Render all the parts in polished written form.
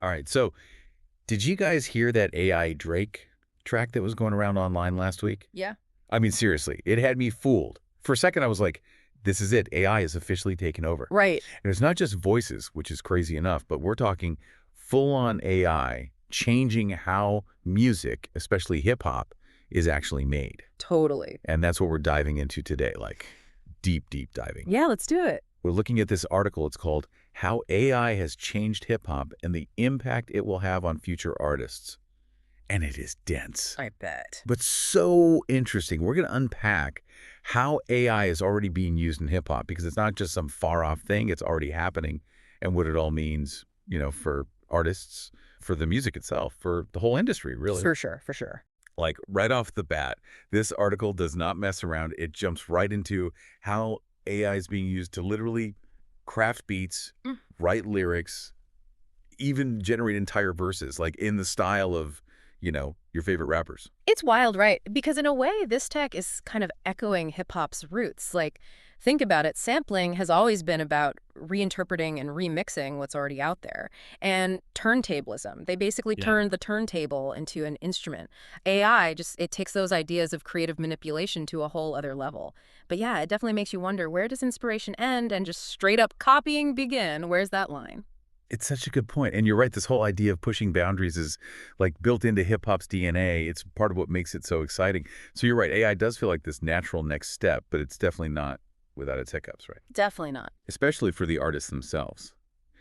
All right. So, did you guys hear that AI Drake track that was going around online last week? Yeah. I mean, seriously, it had me fooled. For a second, I was like, this is it. AI is officially taken over. Right. And it's not just voices, which is crazy enough, but we're talking full-on AI changing how music, especially hip hop, is actually made. Totally. And that's what we're diving into today, like deep, deep diving. Yeah, let's do it. We're looking at this article. It's called How AI Has Changed Hip Hop and the Impact It Will Have on Future Artists. And it is dense, I bet. but so interesting. We're going to unpack how AI is already being used in hip hop because it's not just some far off thing, it's already happening, and what it all means, for artists, for the music itself, for the whole industry, really. For sure, for sure. Like right off the bat, this article does not mess around. It jumps right into how AI is being used to literally craft beats, Mm. write lyrics, even generate entire verses, like in the style of, your favorite rappers. It's wild, right? Because in a way, this tech is kind of echoing hip hop's roots. Like, think about it. Sampling has always been about reinterpreting and remixing what's already out there. And turntablism, they basically Yeah. turned the turntable into an instrument. AI it takes those ideas of creative manipulation to a whole other level. But yeah, it definitely makes you wonder, where does inspiration end and just straight up copying begin? Where's that line? It's such a good point. And you're right, this whole idea of pushing boundaries is like built into hip hop's DNA. It's part of what makes it so exciting. So you're right, AI does feel like this natural next step, but it's definitely not without its hiccups, right? Definitely not. Especially for the artists themselves.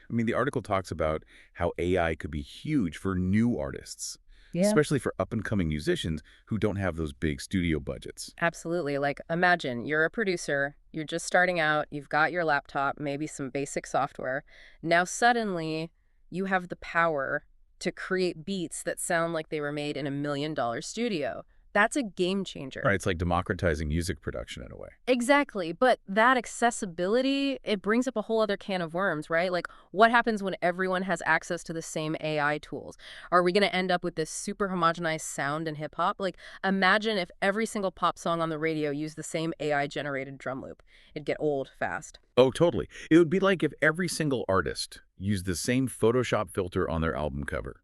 I mean, the article talks about how AI could be huge for new artists, Yeah. especially for up-and-coming musicians who don't have those big studio budgets. Absolutely. Like, imagine you're a producer, you're just starting out, you've got your laptop, maybe some basic software. Now, suddenly, you have the power to create beats that sound like they were made in $1 million studio. That's a game Right, changer. it's like democratizing music production in a way. Exactly. But that accessibility, it brings up a whole other can of worms, right? Like, what happens when everyone has access to the same AI tools? Are we going to end up with this super homogenized sound in hip hop? Like, imagine if every single pop song on the radio used the same AI generated drum loop. It'd get old fast. Oh, totally. It would be like if every single artist used the same Photoshop filter on their album cover.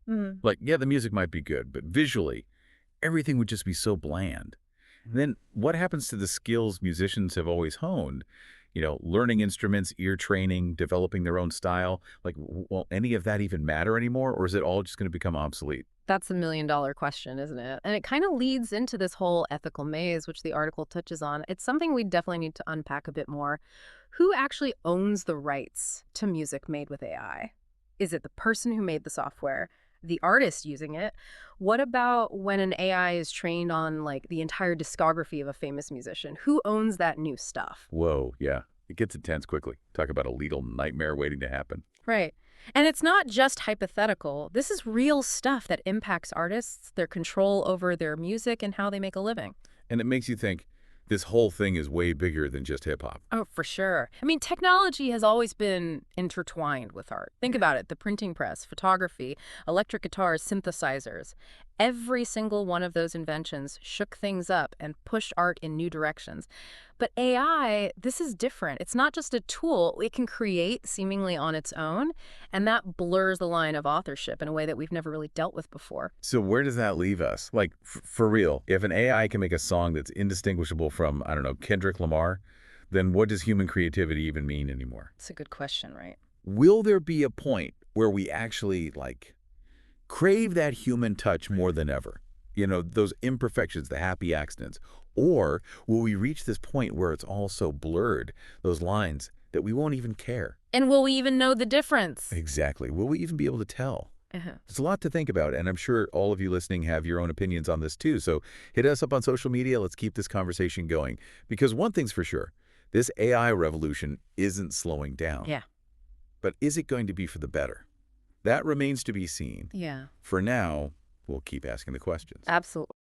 Mm. Like, yeah, the music might be good, but visually, everything would just be so bland. Then what happens to the skills musicians have always honed? Learning instruments, ear training, developing their own style. Like, will any of that even matter anymore, or is it all just going to become obsolete? That's $1 million question, isn't it? And it kind of leads into this whole ethical maze, which the article touches on. It's something we definitely need to unpack a bit more. Who actually owns the rights to music made with AI? Is it the person who made the software, the artist using it? What about when an AI is trained on like the entire discography of a famous musician? Who owns that new stuff? Whoa, yeah. It gets intense quickly. Talk about a legal nightmare waiting to happen. Right. And it's not just hypothetical. This is real stuff that impacts artists, their control over their music, and how they make a living. And it makes you think this whole thing is way bigger than just hip hop. Oh, for sure. I mean, technology has always been intertwined with art. Think Yeah. about it, the printing press, photography, electric guitars, synthesizers. Every single one of those inventions shook things up and pushed art in new directions. But AI, this is different. It's not just a tool, it can create seemingly on its own, and that blurs the line of authorship in a way that we've never really dealt with before. So where does that leave us? Like, for real, if an AI can make a song that's indistinguishable from, I don't know, Kendrick Lamar, then what does human creativity even mean anymore? It's a good question, right? Will there be a point where we actually, like, crave that human touch more than ever? Those imperfections, the happy accidents. Or will we reach this point where it's all so blurred, those lines, that we won't even care? And will we even know the difference? Exactly. Will we even be able to tell? Uh-huh. There's a lot to think about, and I'm sure all of you listening have your own opinions on this too. So hit us up on social media. Let's keep this conversation going. Because one thing's for sure, this AI revolution isn't slowing down. Yeah. But is it going to be for the better? That remains to be seen. Yeah. For now, we'll keep asking the questions. Absolutely.